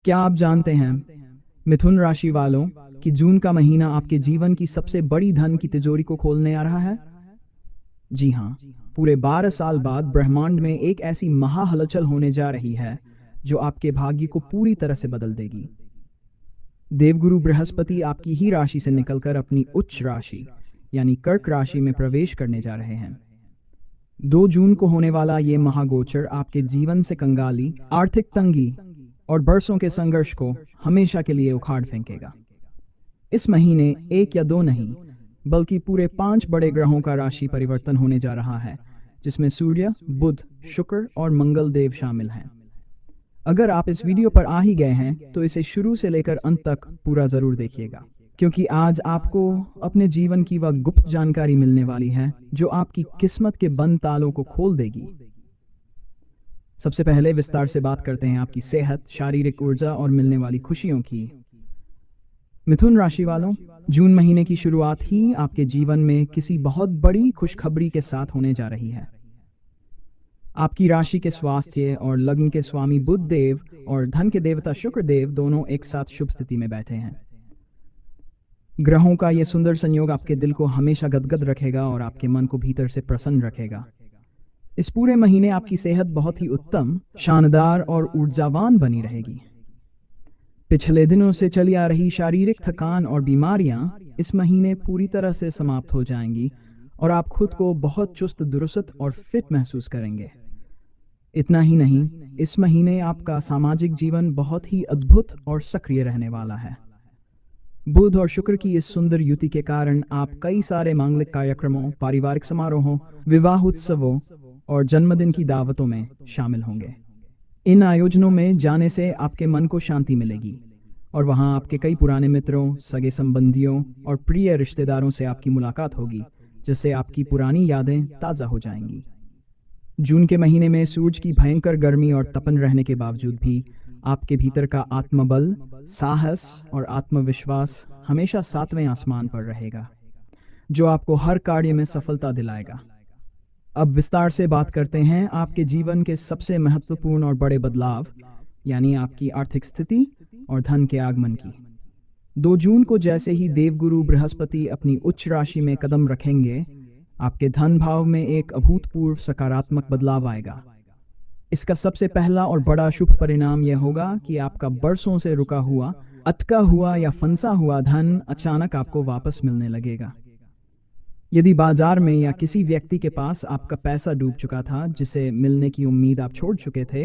क्या आप जानते हैं मिथुन राशि वालों कि जून का महीना आपके जीवन की सबसे बड़ी धन की तिजोरी को खोलने आ रहा है? जी हाँ, पूरे 12 साल बाद ब्रह्मांड में एक ऐसी महा हलचल होने जा रही है जो आपके भाग्य को पूरी तरह से बदल देगी। देवगुरु बृहस्पति आपकी ही राशि से निकलकर अपनी उच्च राशि यानी कर्क राशि में प्रवेश करने जा रहे हैं। 2 जून को होने वाला ये महागोचर आपके जीवन से कंगाली, आर्थिक तंगी और बरसों के संघर्ष को हमेशा के लिए उखाड़ फेंकेगा। इस महीने 1 या 2 नहीं बल्कि पूरे 5 बड़े ग्रहों का राशि परिवर्तन होने जा रहा है, जिसमें सूर्य, बुध, शुक्र और मंगल देव शामिल हैं। अगर आप इस वीडियो पर आ ही गए हैं तो इसे शुरू से लेकर अंत तक पूरा जरूर देखिएगा, क्योंकि आज आपको अपने जीवन की वह गुप्त जानकारी मिलने वाली है जो आपकी किस्मत के बंद तालों को खोल देगी। सबसे पहले विस्तार से बात करते हैं आपकी सेहत, शारीरिक ऊर्जा और मिलने वाली खुशियों की। मिथुन राशि वालों, जून महीने की शुरुआत ही आपके जीवन में किसी बहुत बड़ी खुशखबरी के साथ होने जा रही है। आपकी राशि के स्वास्थ्य और लग्न के स्वामी बुध देव और धन के देवता शुक्र देव दोनों एक साथ शुभ स्थिति में बैठे हैं। ग्रहों का यह सुंदर संयोग आपके दिल को हमेशा गदगद रखेगा और आपके मन को भीतर से प्रसन्न रखेगा। इस पूरे महीने आपकी सेहत बहुत ही उत्तम, शानदार और ऊर्जावान बनी रहेगी। पिछले दिनों से चली आ रही शारीरिक थकान और बीमारियां इस महीने पूरी तरह से समाप्त हो जाएंगी और आप खुद को बहुत चुस्त दुरुस्त और फिट महसूस करेंगे। इतना ही नहीं, इस महीने आपका सामाजिक जीवन बहुत ही अद्भुत और सक्रिय रहने वाला है। बुध और शुक्र की इस सुंदर युति के कारण आप कई सारे मांगलिक कार्यक्रमों, पारिवारिक समारोहों, विवाह उत्सवों और जन्मदिन की दावतों में शामिल होंगे। इन आयोजनों में जाने से आपके मन को शांति मिलेगी और वहां आपके कई पुराने मित्रों, सगे संबंधियों और प्रिय रिश्तेदारों से आपकी मुलाकात होगी, जिससे आपकी पुरानी यादें ताज़ा हो जाएंगी। जून के महीने में सूरज की भयंकर गर्मी और तपन रहने के बावजूद भी आपके भीतर का आत्मबल, साहस और आत्मविश्वास हमेशा 7वें आसमान पर रहेगा, जो आपको हर कार्य में सफलता दिलाएगा। अब विस्तार से बात करते हैं आपके जीवन के सबसे महत्वपूर्ण और बड़े बदलाव, यानी आपकी आर्थिक स्थिति और धन के आगमन की। 2 जून को जैसे ही देवगुरु बृहस्पति अपनी उच्च राशि में कदम रखेंगे, आपके धन भाव में एक अभूतपूर्व सकारात्मक बदलाव आएगा। इसका सबसे पहला और बड़ा शुभ परिणाम यह होगा कि आपका बरसों से रुका हुआ, अटका हुआ या फंसा हुआ धन अचानक आपको वापस मिलने लगेगा। यदि बाजार में या किसी व्यक्ति के पास आपका पैसा डूब चुका था, जिसे मिलने की उम्मीद आप छोड़ चुके थे,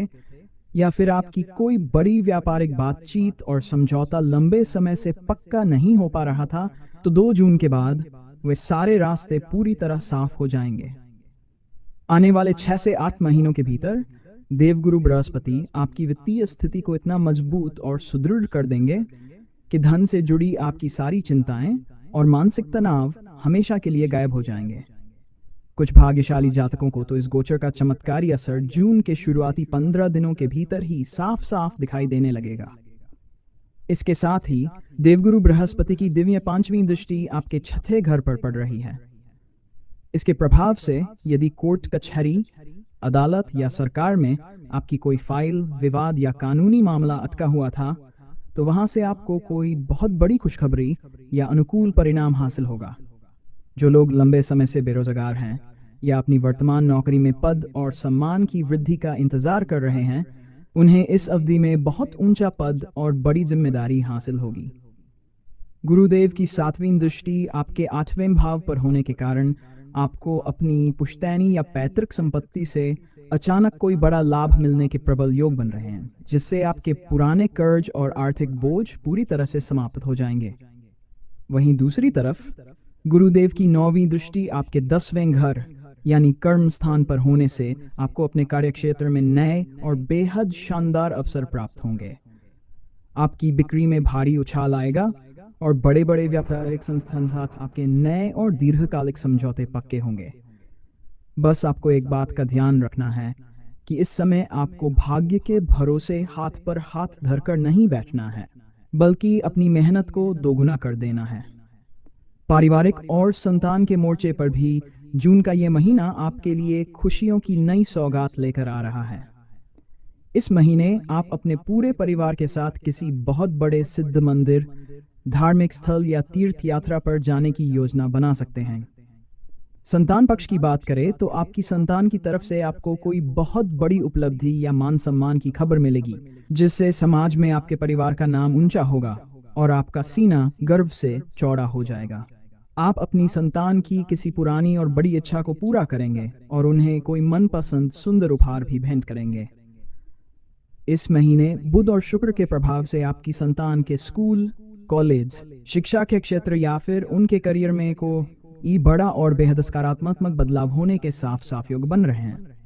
या फिर आपकी कोई बड़ी व्यापारिक बातचीत और समझौता लंबे समय से पक्का नहीं हो पा रहा था, तो 2 जून के बाद वे सारे रास्ते पूरी तरह साफ हो जाएंगे। आने वाले 6 से 8 महीनों के भीतर देवगुरु बृहस्पति आपकी वित्तीय स्थिति को इतना मजबूत और सुदृढ़ कर देंगे कि धन से जुड़ी आपकी सारी चिंताएं और मानसिक तनाव हमेशा के लिए गायब हो जाएंगे। कुछ भाग्यशाली जातकों को तो इस गोचर का चमत्कारी असर जून के शुरुआती 15 दिनों के भीतर ही साफ साफ दिखाई देने लगेगा। इसके साथ ही देवगुरु बृहस्पति की दिव्य 5वीं दृष्टि आपके 6ठे घर पर पड़ रही है। इसके प्रभाव से यदि कोर्ट कचहरी, अदालत या सरकार में आपकी कोई फाइल, विवाद या कानूनी मामला अटका हुआ था, तो वहां से आपको कोई बहुत बड़ी खुशखबरी या अनुकूल परिणाम हासिल होगा। जो लोग लंबे समय से बेरोजगार हैं या अपनी वर्तमान नौकरी में पद और सम्मान की वृद्धि का इंतजार कर रहे हैं, उन्हें इस अवधि में बहुत ऊंचा पद और बड़ी जिम्मेदारी हासिल होगी। गुरुदेव की 7वीं दृष्टि आपके 8वें भाव पर होने के कारण आपको अपनी पुश्तैनी या पैतृक संपत्ति से अचानक कोई बड़ा लाभ मिलने के प्रबल योग बन रहे हैं, जिससे आपके पुराने कर्ज और आर्थिक बोझ पूरी तरह से समाप्त हो जाएंगे। वहीं दूसरी तरफ गुरुदेव की 9वीं दृष्टि आपके 10वें घर यानी कर्म स्थान पर होने से आपको अपने कार्यक्षेत्र में नए और बेहद शानदार अवसर प्राप्त होंगे। आपकी बिक्री में भारी उछाल आएगा और बड़े बड़े व्यापारिक संस्थान साथ आपके नए और दीर्घकालिक समझौते पक्के होंगे। बस आपको एक बात का ध्यान रखना है कि इस समय आपको भाग्य के भरोसे हाथ पर हाथ धरकर नहीं बैठना है, बल्कि अपनी मेहनत को दोगुना कर देना है। पारिवारिक और संतान के मोर्चे पर भी जून का ये महीना आपके लिए खुशियों की नई सौगात लेकर आ रहा है। इस महीने आप अपने पूरे परिवार के साथ किसी बहुत बड़े सिद्ध मंदिर, धार्मिक स्थल या तीर्थ यात्रा पर जाने की योजना बना सकते हैं। संतान पक्ष की बात करें तो आपकी संतान की तरफ से आपको कोई बहुत बड़ी उपलब्धि या मान सम्मान की खबर मिलेगी, जिससे समाज में आपके परिवार का नाम ऊंचा होगा और आपका सीना गर्व से चौड़ा हो जाएगा। आप अपनी संतान की किसी पुरानी और बड़ी इच्छा को पूरा करेंगे और उन्हें कोई मनपसंद सुंदर उपहार भी भेंट करेंगे। इस महीने बुध और शुक्र के प्रभाव से आपकी संतान के स्कूल, कॉलेज, शिक्षा के क्षेत्र या फिर उनके करियर में कोई बड़ा और बेहद सकारात्मक बदलाव होने के साफ साफ योग बन रहे हैं।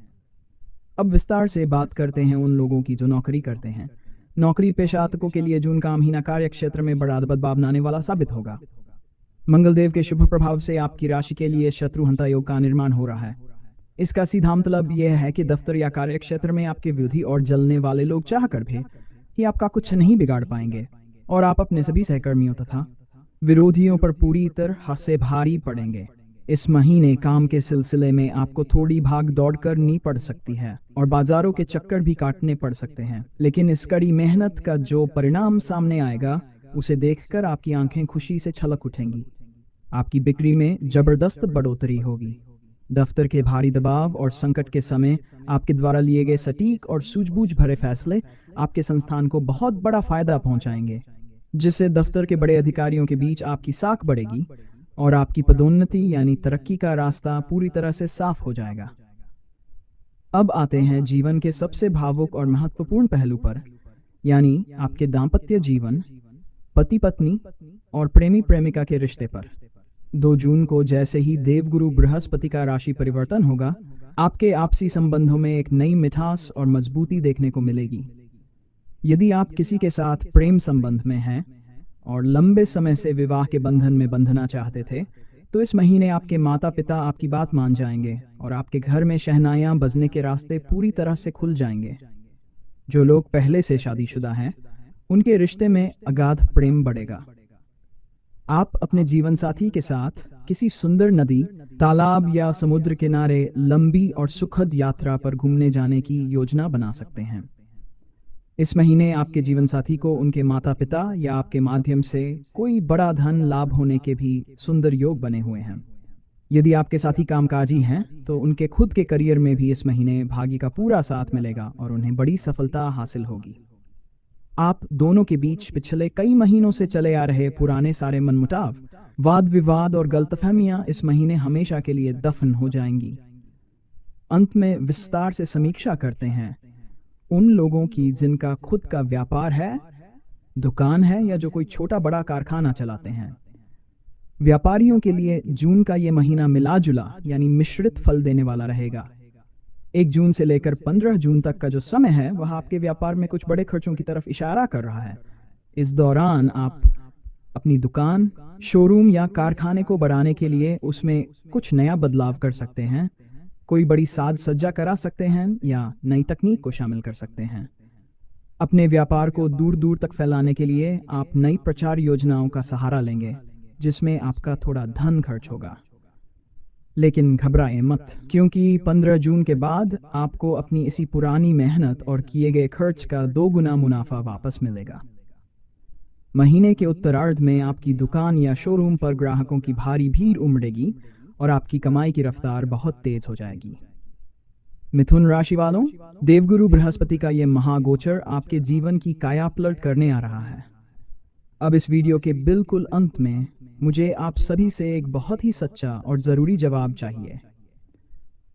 अब विस्तार से बात करते हैं उन लोगों की जो नौकरी करते हैं। नौकरी पेशातकों के लिए जून का महीना कार्य क्षेत्र में बड़ा बदलाव लाने वाला साबित होगा। मंगलदेव के शुभ प्रभाव से आपकी राशि के लिए शत्रुहंता योग का निर्माण हो रहा है। इसका सीधा मतलब यह है कि दफ्तर या कार्य क्षेत्र में आपके विरोधी और जलने वाले लोग चाहकर भी कि आपका कुछ नहीं बिगाड़ पाएंगे और आप अपने सभी सहकर्मियों तथा विरोधियों पर पूरी तरह से भारी पड़ेंगे। इस महीने काम के सिलसिले में आपको थोड़ी भाग दौड़ करनी पड़ सकती है और बाजारों के चक्कर भी काटने पड़ सकते हैं, लेकिन इस कड़ी मेहनत का जो परिणाम सामने आएगा उसे देखकर आपकी आंखें खुशी से छलक उठेंगी। आपकी बिक्री में जबरदस्त बढ़ोतरी होगी। दफ्तर के भारी दबाव और संकट के समय आपके द्वारा लिए गए सटीक और सूझबूझ भरे फैसले आपके संस्थान को बहुत बड़ा फायदा पहुंचाएंगे, जिससे दफ्तर के बड़े अधिकारियों के बीच आपकी साख बढ़ेगी और आपकी पदोन्नति यानी तरक्की का रास्ता पूरी तरह से साफ हो जाएगा। अब आते हैं जीवन के सबसे भावुक और महत्वपूर्ण पहलू पर, यानी आपके दाम्पत्य जीवन, पति पत्नी और प्रेमी प्रेमिका के रिश्ते पर। 2 जून को जैसे ही देवगुरु बृहस्पति का राशि परिवर्तन होगा, आपके आपसी संबंधों में एक नई मिठास और मजबूती देखने को मिलेगी। यदि आप किसी के साथ प्रेम संबंध में हैं और लंबे समय से विवाह के बंधन में बंधना चाहते थे, तो इस महीने आपके माता पिता आपकी बात मान जाएंगे और आपके घर में शहनाइयां बजने के रास्ते पूरी तरह से खुल जाएंगे। जो लोग पहले से शादीशुदा हैं, उनके रिश्ते में अगाध प्रेम बढ़ेगा। आप अपने जीवन साथी के साथ किसी सुंदर नदी, तालाब या समुद्र किनारे लंबी और सुखद यात्रा पर घूमने जाने की योजना बना सकते हैं। इस महीने आपके जीवन साथी को उनके माता पिता या आपके माध्यम से कोई बड़ा धन लाभ होने के भी सुंदर योग बने हुए हैं। यदि आपके साथी कामकाजी हैं, तो उनके खुद के करियर में भी इस महीने भाग्य का पूरा साथ मिलेगा और उन्हें बड़ी सफलता हासिल होगी। आप दोनों के बीच पिछले कई महीनों से चले आ रहे पुराने सारे मनमुटाव, वाद विवाद और गलतफहमियां इस महीने हमेशा के लिए दफन हो जाएंगी। अंत में विस्तार से समीक्षा करते हैं उन लोगों की जिनका खुद का व्यापार है, दुकान है या जो कोई छोटा बड़ा कारखाना चलाते हैं। व्यापारियों के लिए जून का ये महीना मिला जुला यानी मिश्रित फल देने वाला रहेगा। 1 जून से लेकर 15 जून तक का जो समय है, वह आपके व्यापार में कुछ बड़े खर्चों की तरफ इशारा कर रहा है। इस दौरान आप अपनी दुकान, शोरूम या कारखाने को बढ़ाने के लिए उसमें कुछ नया बदलाव कर सकते हैं, कोई बड़ी साज सज्जा करा सकते हैं या नई तकनीक को शामिल कर सकते हैं। अपने व्यापार को दूर दूर तक फैलाने के लिए आप नई प्रचार योजनाओं का सहारा लेंगे, जिसमें आपका थोड़ा धन खर्च होगा। लेकिन घबराएं मत, क्योंकि 15 जून के बाद आपको अपनी इसी पुरानी मेहनत और किए गए खर्च का 2 गुना मुनाफा वापस मिलेगा। महीने के उत्तरार्ध में आपकी दुकान या शोरूम पर ग्राहकों की भारी भीड़ उमड़ेगी और आपकी कमाई की रफ्तार बहुत तेज हो जाएगी। मिथुन राशि वालों, देवगुरु बृहस्पति का यह महागोचर आपके जीवन की कायापलट करने आ रहा है। अब इस वीडियो के बिल्कुल अंत में मुझे आप सभी से एक बहुत ही सच्चा और जरूरी जवाब चाहिए।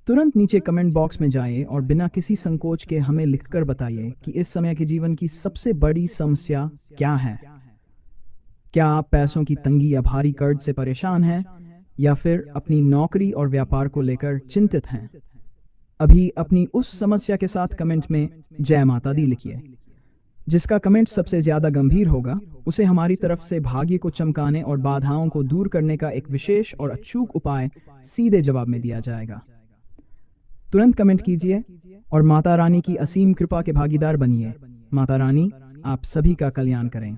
तुरंत नीचे कमेंट बॉक्स में जाइए और बिना किसी संकोच के हमें लिखकर बताइए कि इस समय के जीवन की सबसे बड़ी समस्या क्या है। क्या आप पैसों की तंगी या भारी कर्ज से परेशान हैं, या फिर अपनी नौकरी और व्यापार को लेकर चिंतित हैं? अभी अपनी उस समस्या के साथ कमेंट में जय माता दी लिखिए। जिसका कमेंट सबसे ज्यादा गंभीर होगा, उसे हमारी तरफ से भाग्य को चमकाने और बाधाओं को दूर करने का एक विशेष और अचूक उपाय सीधे जवाब में दिया जाएगा। तुरंत कमेंट कीजिए और माता रानी की असीम कृपा के भागीदार बनिए। माता रानी आप सभी का कल्याण करें।